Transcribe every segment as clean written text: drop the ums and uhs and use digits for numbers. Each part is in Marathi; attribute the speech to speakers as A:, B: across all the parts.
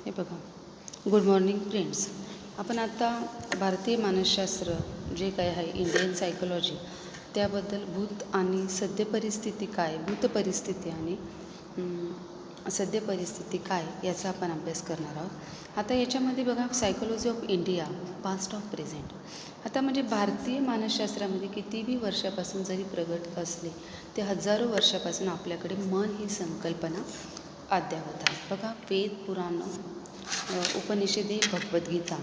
A: हे बघा. Good morning friends. आपण आता भारतीय मानसशास्त्र जे काय आहे, इंडियन सायकोलॉजी, त्याबद्दल भूत आणि सद्य परिस्थिती काय, भूत परिस्थिती आणि सद्य परिस्थिती काय याचा आपण अभ्यास करणार आहोत. आता याच्यामध्ये बघा, psychology of India, past of present. आता म्हणजे भारतीय मानसशास्त्रामध्ये कितीही वर्षापासून जरी प्रगत असले, ते हजारो वर्षापासून आपल्याकडे मन ही संकल्पना अद्यावत आहे. बघा, वेद, पुराण, उपनिषदे, भगवद्गीता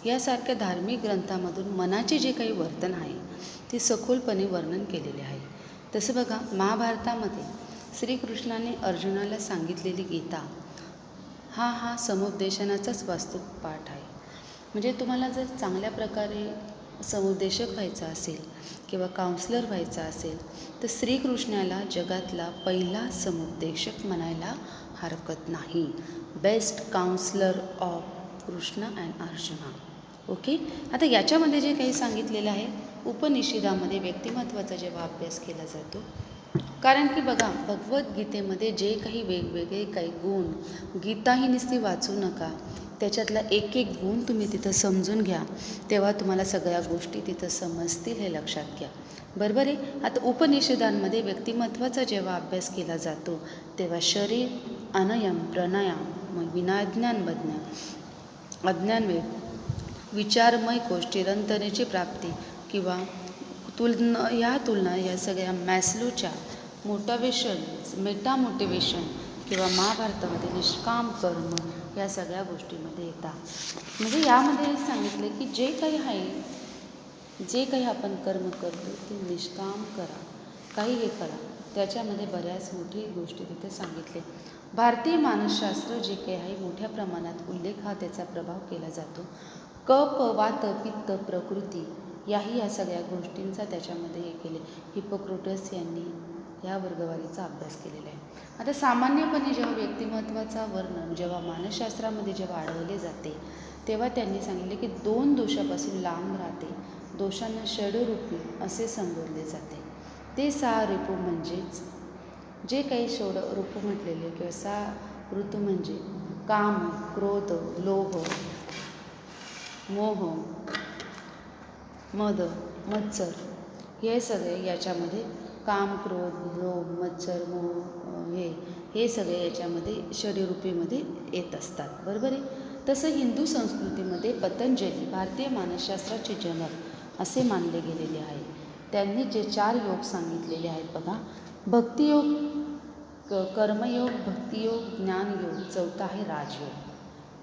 A: यासारख्या धार्मिक ग्रंथामधून मनाचे जे काही वर्तन आहे ते सखोलपणे वर्णन केलेले आहे. तसं बघा, महाभारतामध्ये श्रीकृष्णाने अर्जुनाला सांगितलेली गीता हा समुपदेशनाचाच वास्तव पाठ आहे. म्हणजे तुम्हाला जर चांगल्या प्रकारे समुपदेशक व्हायचा असेल किंवा काउन्सलर व्हायचा असेल तर श्रीकृष्णाला जगातला पहिला समुपदेशक म्हणायला हरकत नाही. Best counsellor of Krishna and Arjuna. Okay. आता याच्यामध्ये जे काही सांगितलेलं आहे, उपनिषदामध्ये व्यक्तिमत्वाचा जेव्हा अभ्यास केला जातो, कारण की बघा, भगवद्गीतेमध्ये जे काही वेगवेगळे काही गुण, गीता ही नुसती वाचू नका, त्याच्यातला एक एक गुण तुम्ही तिथं समजून घ्या, तेव्हा तुम्हाला सगळ्या गोष्टी तिथं समजतील, हे लक्षात घ्या. बरोबर आहे. आता उपनिषदांमध्ये व्यक्तिमत्वाचा जेव्हा अभ्यास केला जातो तेव्हा शरीर, अनयम, प्राणायाम, विनाज्ञानमज्ञ, अज्ञानवेद, विचारमय कोश, चिरंतनेची प्राप्ती किंवा तुलना या सगळ्या मॅस्लोच्या मेटामोटिवेशन किंवा महाभारतामध्ये निष्काम कर्म या सगळ्या गोष्टीमध्ये येतात. म्हणजे यामध्ये सांगितलं की जे काही आपण कर्म करतो ते निष्काम करा, काही हे करा. त्याच्यामध्ये बऱ्याच मोठी गोष्टी तिथे सांगितले. भारतीय मानसशास्त्र जे काही आहे, मोठ्या प्रमाणात उल्लेख हा त्याचा प्रभाव केला जातो. कफ, वात, पित्त, प्रकृती या सगळ्या गोष्टींचा त्याच्यामध्ये हे केले. हिप्पोक्रेटस यांनी या वर्गवारीचा अभ्यास केलेला आहे. आता सामान्यपणे जेव्हा व्यक्तिमत्वाचा वर्णन जेव्हा मानसशास्त्रामध्ये जेव्हा आढळले जाते तेव्हा त्यांनी सांगितले की 2 दोषापासून लांब राहते. दोषांना षडरूपी असे संबोधले जाते. ते 6 ऋतू म्हणजेच जे काही षडरूप म्हटलेले किंवा 6 ऋतू म्हणजे काम, क्रोध, लोभ, मोह, मद, मत्सर, हे सगळे याच्यामध्ये काम, क्रोध, लोभ, मत्सर, मोह हे सगळे याच्यामध्ये षडरूपीमध्ये येत असतात. बरोबर आहे. तसं हिंदू संस्कृतीमध्ये पतंजली भारतीय मानसशास्त्राचे जनक असे मानले गेलेले आहे. त्यांनी जे 4 योग सांगितलेले आहेत बघा, भक्तियोग, कर्मयोग, भक्तियोग, ज्ञानयोग, चौथा आहे राजयोग.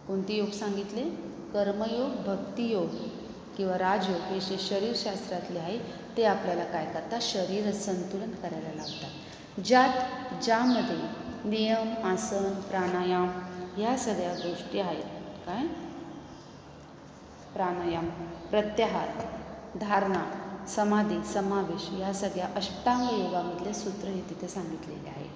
A: कोणते योग सांगितले? कर्मयोग, भक्तियोग किंवा राजयोग हे जे शरीरशास्त्रातले आहे ते आपल्याला काय करतात? शरीर संतुलन करायला लावतात. ज्यामध्ये नियम, आसन, प्राणायाम या सगळ्या गोष्टी आहेत. काय? प्राणायाम, प्रत्याहार, धारणा, समाधी, समावेश या सगळ्या अष्टांग योगामधले सूत्र हे तिथे सांगितलेले आहे.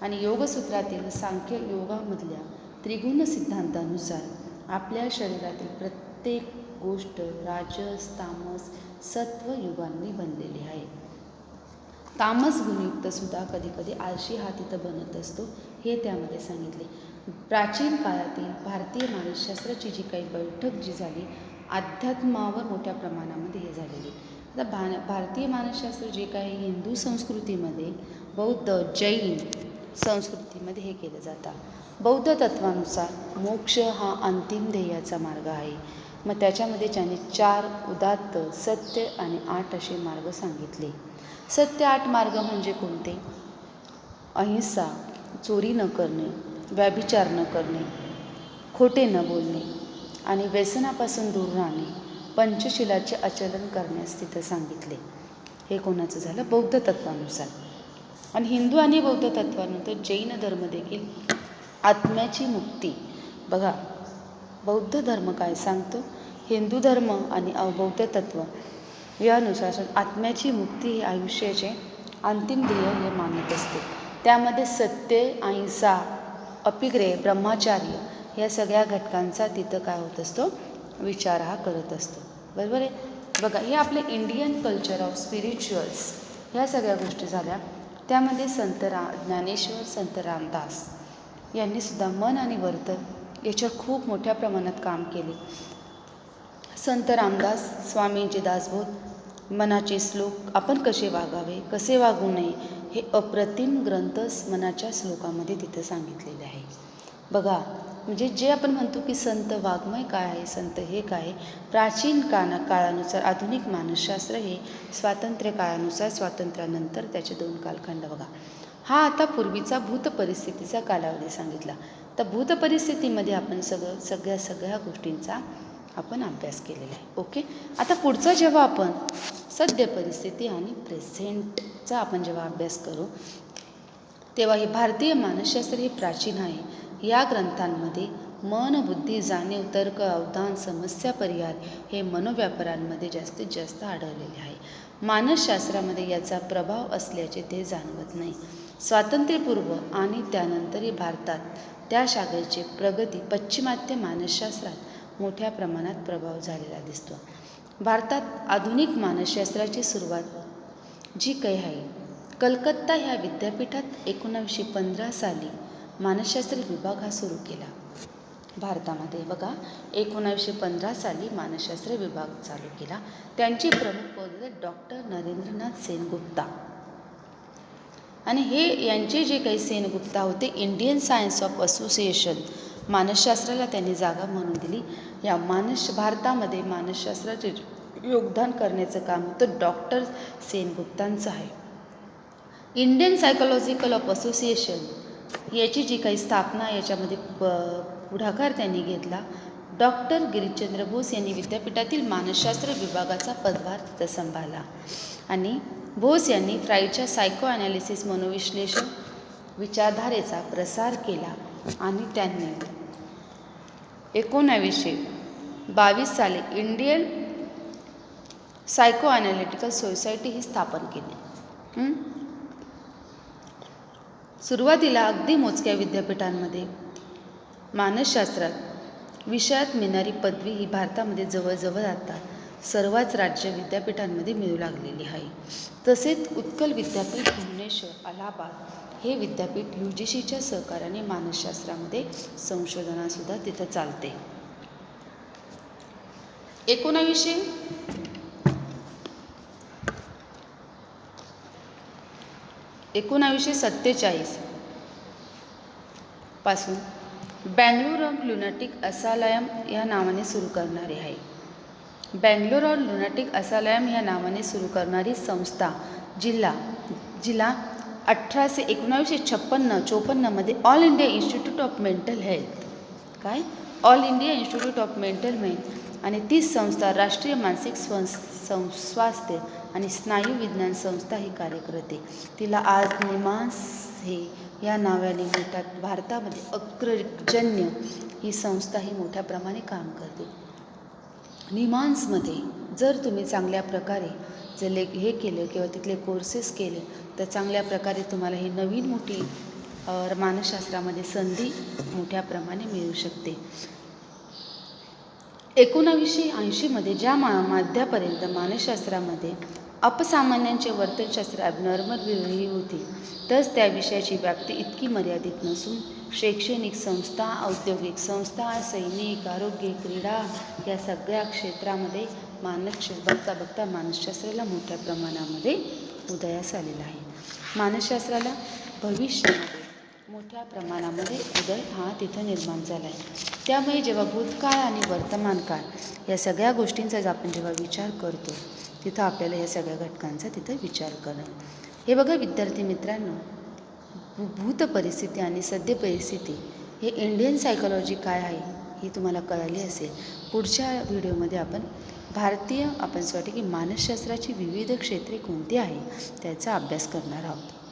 A: आणि योगसूत्रातील सांख्य योगामधल्या त्रिगुण सिद्धांतानुसार आपल्या शरीरातील प्रत्येक गोष्ट राजस, तामस, सत्व युगांनी बनलेली आहे. तामस गुणयुक्त सुद्धा कधी आळशी हा तिथं बनत असतो, हे त्यामध्ये सांगितले. प्राचीन काळातील भारतीय मानसशास्त्राची जी काही बैठक जी झाली, अध्यात्मावर मोठ्या प्रमाणामध्ये हे झालेली. आता भारतीय मानसशास्त्र जे काही हिंदू संस्कृतीमध्ये, बौद्ध, जैन संस्कृतीमध्ये हे केलं जातं. बौद्ध तत्वानुसार मोक्ष हा अंतिम ध्येयाचा मार्ग आहे. मग त्याच्यामध्ये त्याने 4 उदात्त, सत्य आणि 8 असे मार्ग सांगितले. सत्य 8 मार्ग म्हणजे कोणते? अहिंसा, चोरी न करणे, व्यभिचार न करणे, खोटे न बोलणे आणि व्यसनापासून दूर राहणे, पंचशीलाचे आचरण करण्यास तिथं सांगितले. हे कोणाचं झालं? बौद्ध तत्वानुसार. आणि हिंदू आणि बौद्ध तत्वानंतर जैन धर्म देखील आत्म्याची मुक्ती. बघा, बौद्ध धर्म काय सांगतो? हिंदू धर्म आणि बौद्ध तत्व यानुसार आत्म्याची मुक्ती ही आयुष्याचे अंतिम ध्येय हे मानत असते. त्यामध्ये सत्य, अहिंसा, अपिग्रह, ब्रह्मचार्य या सगळ्या घटकांचा तिथं काय होत असतो? विचार हा करत असतो. बरोबर आहे. बघा, हे आपले इंडियन कल्चर ऑफ स्पिरिच्युअल्स ह्या सगळ्या गोष्टी झाल्या. त्यामध्ये ज्ञानेश्वर, संत रामदास यांनी सुद्धा मन आणि वर्तन याच्यावर खूप मोठ्या प्रमाणात काम केले. संत रामदास स्वामींचे दासबोध, मनाचे श्लोक, आपण कसे वागावे कसे वागू नये, हे अप्रतिम ग्रंथ मनाच्या श्लोकामध्ये तिथं सांगितलेले आहे. बघा, म्हणजे जे आपण म्हणतो की संत वाङ्मय काय आहे, संत हे काय आहे, प्राचीन काळानुसार आधुनिक मानसशास्त्र हे स्वातंत्र्य काळानुसार, स्वातंत्र्यानंतर त्याचे 2 कालखंड. बघा, हा आता पूर्वीचा भूत परिस्थितीचा कालावधी सांगितला. तर भूत परिस्थितीमध्ये आपण सगळ्या गोष्टींचा आपण अभ्यास केलेला आहे. ओके, आता पुढचा जेव्हा आपण सद्य परिस्थिती आणि प्रेझेंटचा आपण जेव्हा अभ्यास करू, तेव्हा हे भारतीय मानसशास्त्र हे प्राचीन आहे. या ग्रंथांमध्ये मन, बुद्धी, जाणीव, तर्क, अवधान, समस्या परिहार हे मनोव्यापारांमध्ये जास्तीत जास्त आढळलेले आहे. मानसशास्त्रामध्ये याचा प्रभाव असल्याचे ते जाणवत नाही. स्वातंत्र्यपूर्व आणि त्यानंतरही भारतात त्या शाखेची प्रगती पाश्चिमात्य मानसशास्त्रात मोठ्या प्रमाणात प्रभाव झालेला दिसतो. भारतात आधुनिक मानसशास्त्राची सुरुवात जी काही आहे, कलकत्ता ह्या विद्यापीठात 1915 साली मानसशास्त्र विभाग हा सुरू केला. भारतामध्ये बघा, 1915 साली मानसशास्त्र विभाग चालू केला. त्यांचे प्रमुख होते डॉक्टर नरेंद्रनाथ सेनगुप्ता. आणि हे यांचे जे काही सेनगुप्ता होते, इंडियन सायन्स ऑफ असोसिएशन मानसशास्त्राला त्यांनी जागा म्हणून दिली. या भारतामध्ये मानसशास्त्राचे योगदान करण्याचं काम होतं डॉक्टर सेनगुप्तांचं आहे. इंडियन सायकोलॉजिकल ऑफ असोसिएशन याची जी काही स्थापना, याच्यामध्ये पुढाकार त्यांनी घेतला. डॉक्टर गिरीशचंद्र बोस यांनी विद्यापीठातील मानसशास्त्र विभागाचा पदभार तिथं सांभाळला. आणि बोस यांनी फ्राईडच्या सायको ॲनालिसिस मनोविश्लेषण विचारधारेचा प्रसार केला. आणि त्यांनी 1922 साली इंडियन सायको ॲनालिटिकल सोसायटी ही स्थापन केली. सुरुवातीला अगदी मोजक्या विद्यापीठांमध्ये मानसशास्त्रात विषयात मिळणारी पदवी ही भारतामध्ये जवळजवळ आता सर्वच राज्य विद्यापीठांमध्ये मिळू लागलेली आहे. तसेच उत्कल विद्यापीठ, भुवनेश्वर, अलाहाबाद हे विद्यापीठ UGCच्या सहकार्याने मानसशास्त्रामध्ये संशोधनासुद्धा तिथं चालते. 1947 पासून बँगलोर लुनाटिक असालयम या नावाने सुरू करणारी आहे. बँगलोर लुनाटिक असालयम ह्या नावाने सुरू करणारी संस्था जिल्हा 1954 मध्ये all India institute of mental health, all India institute of mental health, आणि ती संस्था राष्ट्रीय मानसिक स्वास्थ्य आणि स्नायू विज्ञान संस्था ही कार्य करते. तिला आज निमान्स हे या नावाने मोठ्या भारतामध्ये अग्रजन्य ही संस्था ही मोठ्या प्रमाणे काम करते. निमान्समध्ये जर तुम्ही चांगल्या प्रकारे जर हे केलं किंवा तिथले कोर्सेस केले तर चांगल्या प्रकारे तुम्हाला ही नवीन मोठी मानसशास्त्रामध्ये संधी मोठ्या प्रमाणे मिळू शकते. 1980 मध्ये ज्या मध्यापर्यंत मानसशास्त्रामध्ये अपसामान्यांचे वर्तनशास्त्र ॲबनॉर्मल विरही होती, तस त्या विषयाची व्याप्ती इतकी मर्यादित नसून शैक्षणिक संस्था, औद्योगिक संस्था, सैनिक, आरोग्य, क्रीडा या सगळ्या क्षेत्रामध्ये बघता मानसशास्त्राला मोठ्या प्रमाणामध्ये उदयास आलेला आहे. मानसशास्त्राला भविष्यामध्ये मोठ्या प्रमाणामध्ये उदय हा तिथं निर्माण झाला आहे. त्यामुळे जेव्हा भूतकाळ आणि वर्तमान काळ या सगळ्या गोष्टींचा आपण जेव्हा विचार करतो, तिथं आपल्याला या सगळ्या घटकांचा तिथं विचार करणं. हे बघा विद्यार्थी मित्रांनो, भूत परिस्थिती आणि सद्य परिस्थिती हे इंडियन सायकोलॉजी काय आहे ही तुम्हाला कळाली असेल. पुढच्या व्हिडिओमध्ये आपण की मानसशास्त्राची विविध क्षेत्रे कोणती आहे त्याचा अभ्यास करणार आहोत.